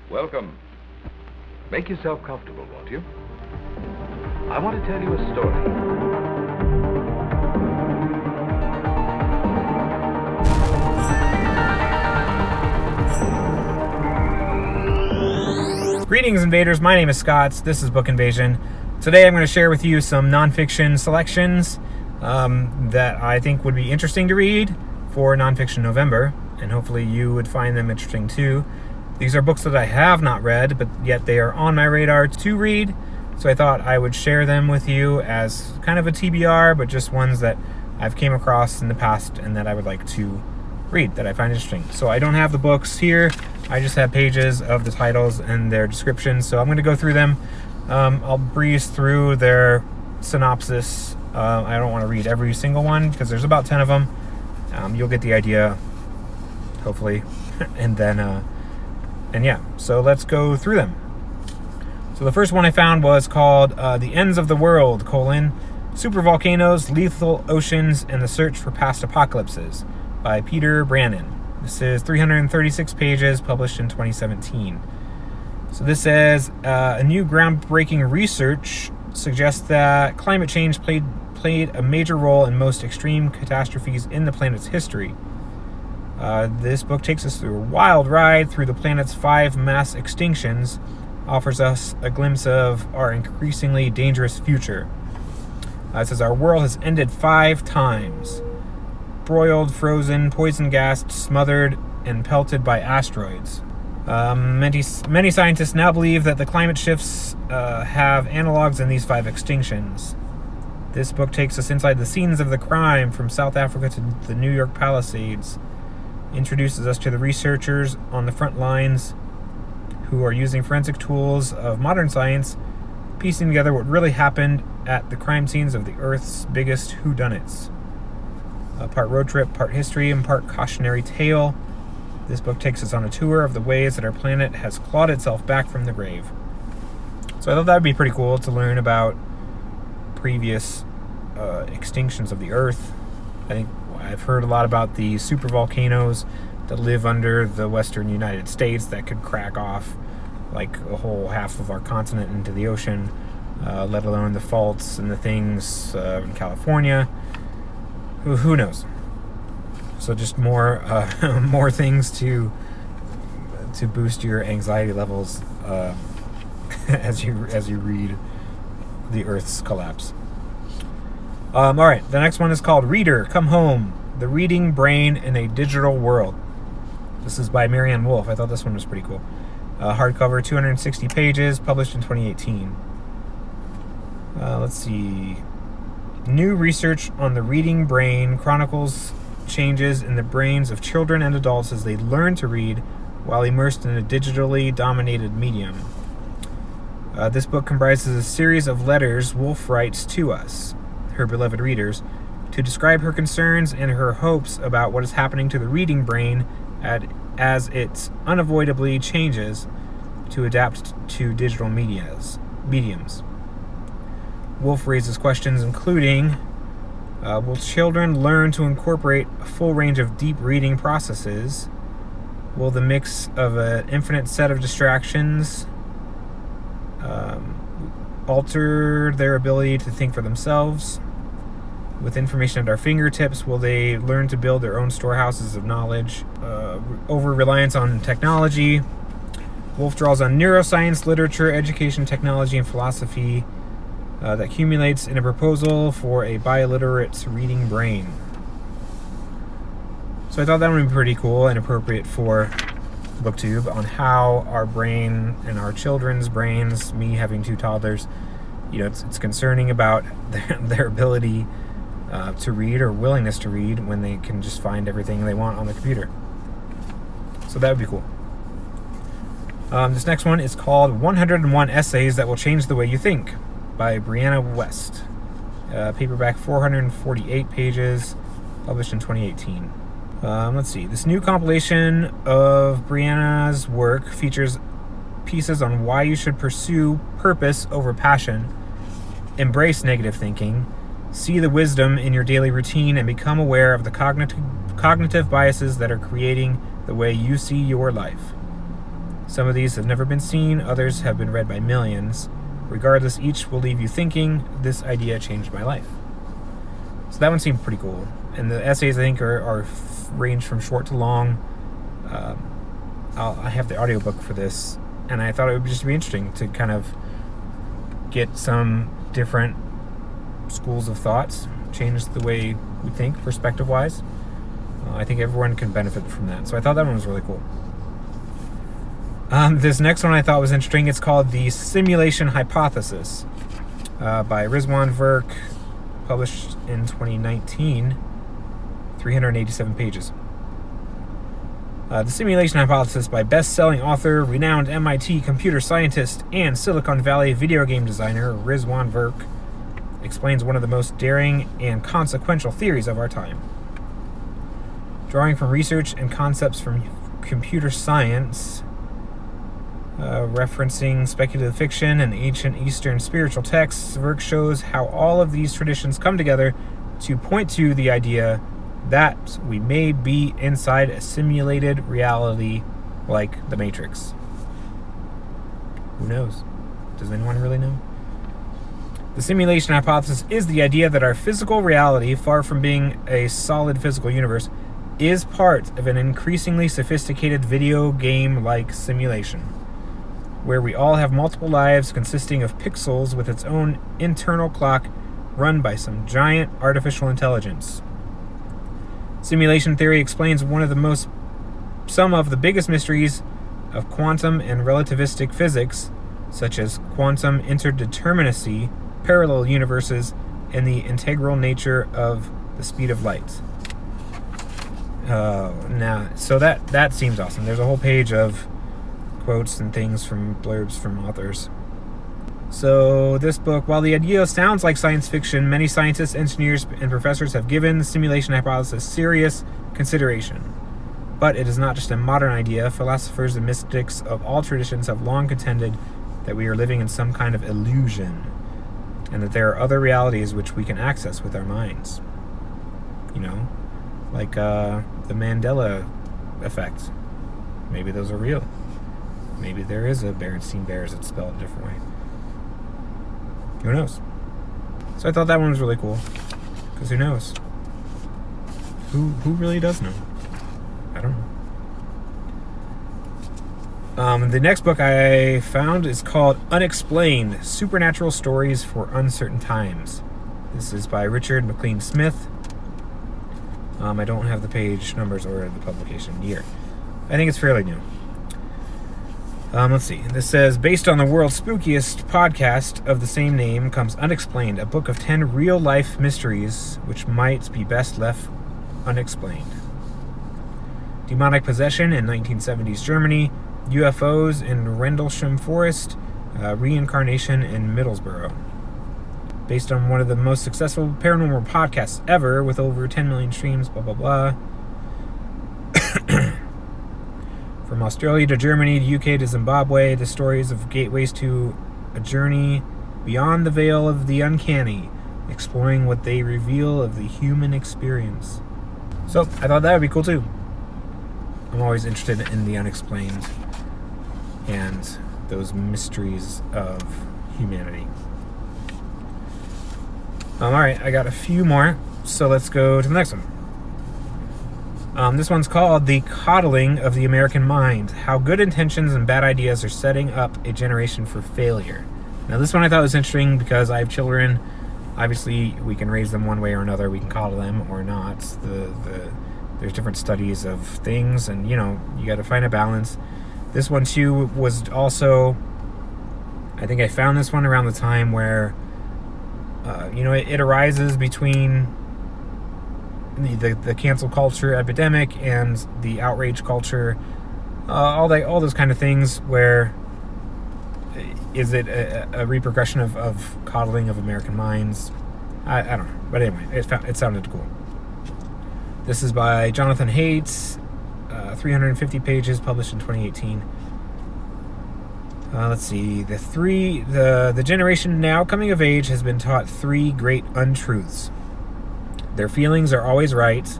Welcome. Make yourself comfortable, won't you? I want to tell you a story. Greetings, invaders. My name is Scott. This is Book Invasion. Today I'm going to share with you some nonfiction selections that I think would be interesting to read for Nonfiction November, and hopefully you would find them interesting too. These are books that I have not read, but yet they are on my radar to read, so I thought I would share them with you as kind of a TBR, but just ones that I've came across in the past and that I would like to read, that I find interesting. So I don't have the books here. I just have pages of the titles and their descriptions, so I'm going to go through them. I'll breeze through their synopsis. I don't want to read every single one because there's about 10 of them. You'll get the idea, hopefully. and yeah, so let's go through them. So the first one I found was called The Ends of the World, Supervolcanoes, Lethal Oceans, and the Search for Past Apocalypses by Peter Brannon. This is 336 pages, published in 2017. So this says, a new groundbreaking research suggests that climate change played a major role in most extreme catastrophes in the planet's history. This book takes us through a wild ride through the planet's 5 mass extinctions, offers us a glimpse of our increasingly dangerous future. It says, our world has ended 5 times. Broiled, frozen, poison gassed, smothered, and pelted by asteroids. Many scientists now believe that the climate shifts have analogs in these 5 extinctions. This book takes us inside the scenes of the crime, from South Africa to the New York Palisades, introduces us to the researchers on the front lines who are using forensic tools of modern science, piecing together what really happened at the crime scenes of the Earth's biggest whodunits. Part road trip, part history, and part cautionary tale. This book takes us on a tour of the ways that our planet has clawed itself back from the grave. So I thought that would be pretty cool to learn about previous extinctions of the Earth. I think I've heard a lot about the supervolcanoes that live under the western United States that could crack off like a whole half of our continent into the ocean, let alone the faults and the things in California. Who knows? So just more more things to boost your anxiety levels as you read the Earth's collapse. All right, the next one is called Reader, Come Home: The Reading Brain in a Digital World. This is by Marianne Wolf. I thought this one was pretty cool. Hardcover, 260 pages, published in 2018. Let's see. New research on the reading brain chronicles changes in the brains of children and adults as they learn to read while immersed in a digitally dominated medium. This book comprises a series of letters Wolf writes to us, her beloved readers, to describe her concerns and her hopes about what is happening to the reading brain as it unavoidably changes to adapt to digital mediums. Wolf raises questions including, will children learn to incorporate a full range of deep reading processes? Will the mix of an infinite set of distractions alter their ability to think for themselves? With information at our fingertips, will they learn to build their own storehouses of knowledge? Over-reliance on technology. Wolf draws on neuroscience, literature, education, technology, and philosophy that accumulates in a proposal for a biliterate reading brain. So I thought that would be pretty cool and appropriate for BookTube on how our brain and our children's brains, me having 2 toddlers, it's concerning about their ability to read or willingness to read when they can just find everything they want on the computer. So that would be cool. This next one is called 101 Essays That Will Change the Way You Think by Brianna West. Paperback, 448 pages, published in 2018. Let's see. This new compilation of Brianna's work features pieces on why you should pursue purpose over passion, embrace negative thinking, see the wisdom in your daily routine, and become aware of the cognitive biases that are creating the way you see your life. Some of these have never been seen, others have been read by millions. Regardless, each will leave you thinking, this idea changed my life. So that one seemed pretty cool. And the essays, I think, are range from short to long. I have the audiobook for this, and I thought it would just be interesting to kind of get some different schools of thoughts, change the way we think perspective-wise. I think everyone can benefit from that. So I thought that one was really cool. This next one I thought was interesting. It's called The Simulation Hypothesis by Rizwan Virk, published in 2019, 387 pages. The Simulation Hypothesis by best-selling author, renowned MIT computer scientist, and Silicon Valley video game designer Rizwan Virk explains one of the most daring and consequential theories of our time. Drawing from research and concepts from computer science, referencing speculative fiction and ancient Eastern spiritual texts, Virk shows how all of these traditions come together to point to the idea that we may be inside a simulated reality like the Matrix. Who knows? Does anyone really know? The simulation hypothesis is the idea that our physical reality, far from being a solid physical universe, is part of an increasingly sophisticated video game-like simulation, where we all have multiple lives consisting of pixels with its own internal clock run by some giant artificial intelligence. Simulation theory explains some of the biggest mysteries of quantum and relativistic physics, such as quantum interdeterminacy, parallel universes, and the integral nature of the speed of light. So that seems awesome. There's a whole page of quotes and things from blurbs from authors. So this book, while the idea sounds like science fiction, many scientists, engineers, and professors have given the simulation hypothesis serious consideration. But it is not just a modern idea. Philosophers and mystics of all traditions have long contended that we are living in some kind of illusion, and that there are other realities which we can access with our minds. You know, like the Mandela effect. Maybe those are real. Maybe there is a Berenstein Bears that's spelled a different way. Who knows? So I thought that one was really cool. Because who knows? Who really does know? I don't know. The next book I found is called Unexplained, Supernatural Stories for Uncertain Times. This is by Richard McLean Smith. I don't have the page numbers or the publication year. I think it's fairly new. Let's see. This says, based on the world's spookiest podcast of the same name comes Unexplained, a book of 10 real-life mysteries which might be best left unexplained. Demonic possession in 1970s Germany, UFOs in Rendlesham Forest, reincarnation in Middlesbrough. Based on one of the most successful paranormal podcasts ever, with over 10 million streams, blah, blah, blah. From Australia to Germany to UK to Zimbabwe, the stories of gateways to a journey beyond the veil of the uncanny, exploring what they reveal of the human experience. So, I thought that would be cool too. I'm always interested in the unexplained and those mysteries of humanity. Alright, I got a few more, so let's go to the next one. This one's called The Coddling of the American Mind, How Good Intentions and Bad Ideas Are Setting Up a Generation for Failure. Now this one I thought was interesting because I have children. Obviously, we can raise them one way or another. We can coddle them or not. There's different studies of things, and you got to find a balance. This one too was also, I think I found this one around the time where, it arises between the cancel culture epidemic and the outrage culture, all those kind of things. Where is it a repercussion of coddling of American minds? I don't know, but anyway, it sounded cool. This is by Jonathan Haidt, 350 pages, published in 2018. Let's see. The generation now coming of age has been taught 3 great untruths. Their feelings are always right.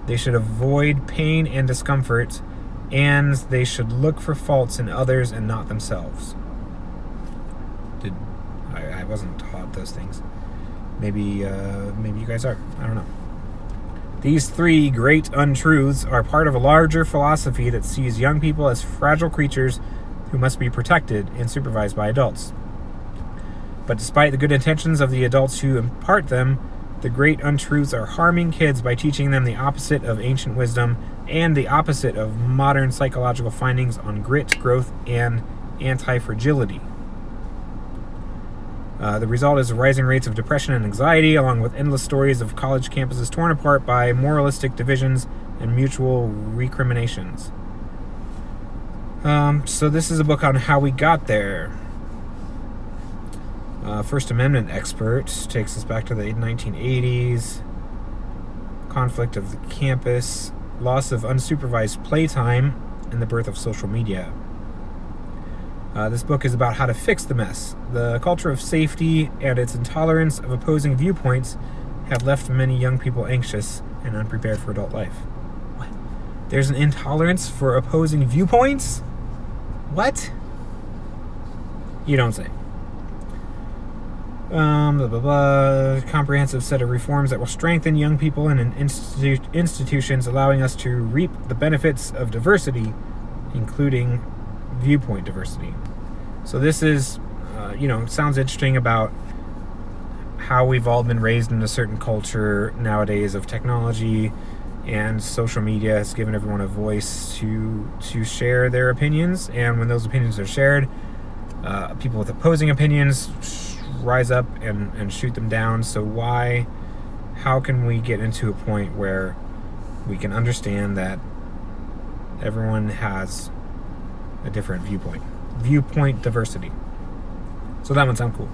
They should avoid pain and discomfort, and they should look for faults in others and not themselves. I wasn't taught those things. Maybe you guys are. I don't know. These three great untruths are part of a larger philosophy that sees young people as fragile creatures who must be protected and supervised by adults. But despite the good intentions of the adults who impart them, the great untruths are harming kids by teaching them the opposite of ancient wisdom and the opposite of modern psychological findings on grit, growth, and anti-fragility. The result is rising rates of depression and anxiety, along with endless stories of college campuses torn apart by moralistic divisions and mutual recriminations. So this is a book on how we got there. First Amendment expert takes us back to the 1980s. Conflict of the campus, loss of unsupervised playtime, and the birth of social media. This book is about how to fix the mess. The culture of safety and its intolerance of opposing viewpoints have left many young people anxious and unprepared for adult life. What? There's an intolerance for opposing viewpoints? What? You don't say. Comprehensive set of reforms that will strengthen young people and institutions, allowing us to reap the benefits of diversity, including viewpoint diversity. So this is, sounds interesting about how we've all been raised in a certain culture nowadays of technology, and social media has given everyone a voice to share their opinions. And when those opinions are shared, people with opposing opinions rise up and shoot them down. So how can we get into a point where we can understand that everyone has a different viewpoint diversity? So that one sounds cool.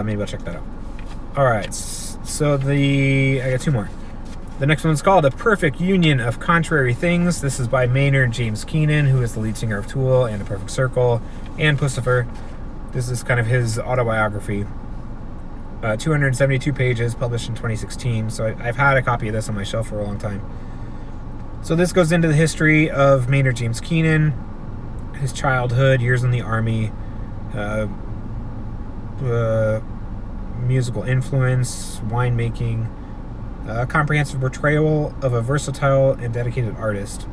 Maybe I'll check that out. Alright, so I got two more. The next one's called A Perfect Union of Contrary Things. This is by Maynard James Keenan, who is the lead singer of Tool and A Perfect Circle and Pussifer. This is kind of his autobiography. 272 pages, published in 2016. So I've had a copy of this on my shelf for a long time. So this goes into the history of Maynard James Keenan, his childhood, years in the Army, musical influence, winemaking, a comprehensive portrayal of a versatile and dedicated artist.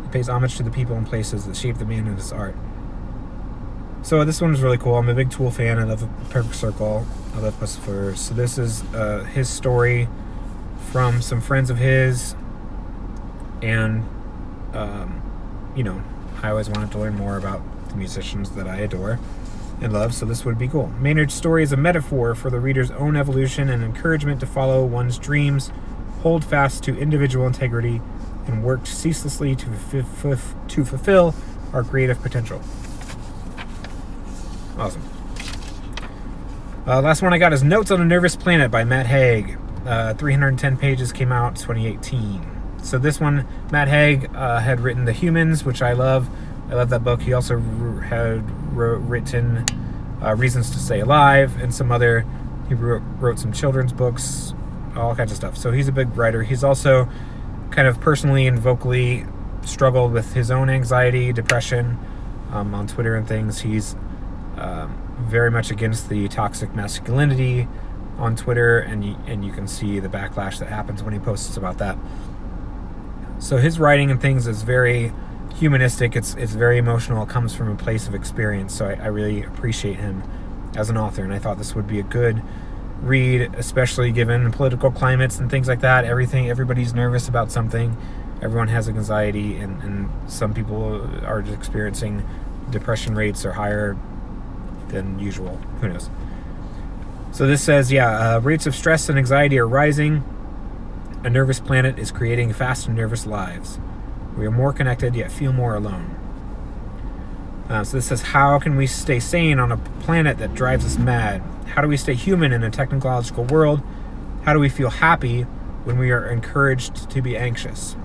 He pays homage to the people and places that shape the man and his art. So this one is really cool. I'm a big Tool fan. I love A Perfect Circle. I love Pussifer. So this is his story from some friends of his. And, I always wanted to learn more about the musicians that I adore and love, so this would be cool. Maynard's story is a metaphor for the reader's own evolution and encouragement to follow one's dreams, hold fast to individual integrity, and work ceaselessly to fulfill our creative potential. Awesome. Last one I got is Notes on a Nervous Planet by Matt Haig. 310 pages, came out 2018. So this one, Matt Haig had written The Humans, which I love. I love that book. He also had written Reasons to Stay Alive and some other. He wrote some children's books, all kinds of stuff. So he's a big writer. He's also kind of personally and vocally struggled with his own anxiety, depression on Twitter and things. He's very much against the toxic masculinity on Twitter, and you can see the backlash that happens when he posts about that. So his writing and things is very humanistic. It's very emotional. It comes from a place of experience. So I really appreciate him as an author, and I thought this would be a good read, especially given political climates and things like that. Everybody's nervous about something. Everyone has anxiety, and some people are just experiencing depression rates are higher than usual. Who knows? So this says, rates of stress and anxiety are rising. A nervous planet is creating fast and nervous lives. We are more connected, yet feel more alone. So this says, how can we stay sane on a planet that drives us mad? How do we stay human in a technological world? How do we feel happy when we are encouraged to be anxious?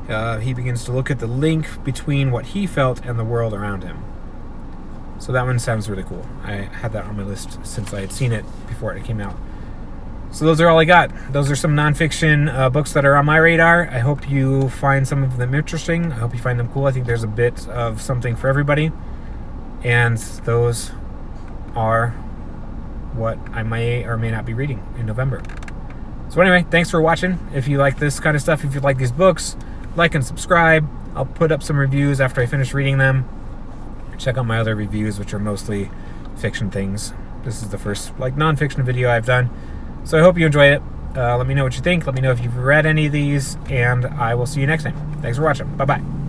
He begins to look at the link between what he felt and the world around him. So that one sounds really cool. I had that on my list since I had seen it before it came out. So those are all I got. Those are some nonfiction books that are on my radar. I hope you find some of them interesting. I hope you find them cool. I think there's a bit of something for everybody. And those are what I may or may not be reading in November. So anyway, thanks for watching. If you like this kind of stuff, if you like these books, like and subscribe. I'll put up some reviews after I finish reading them. Check out my other reviews, which are mostly fiction things. This is the first nonfiction video I've done. So I hope you enjoyed it. Let me know what you think. Let me know if you've read any of these, and I will see you next time. Thanks for watching. Bye-bye.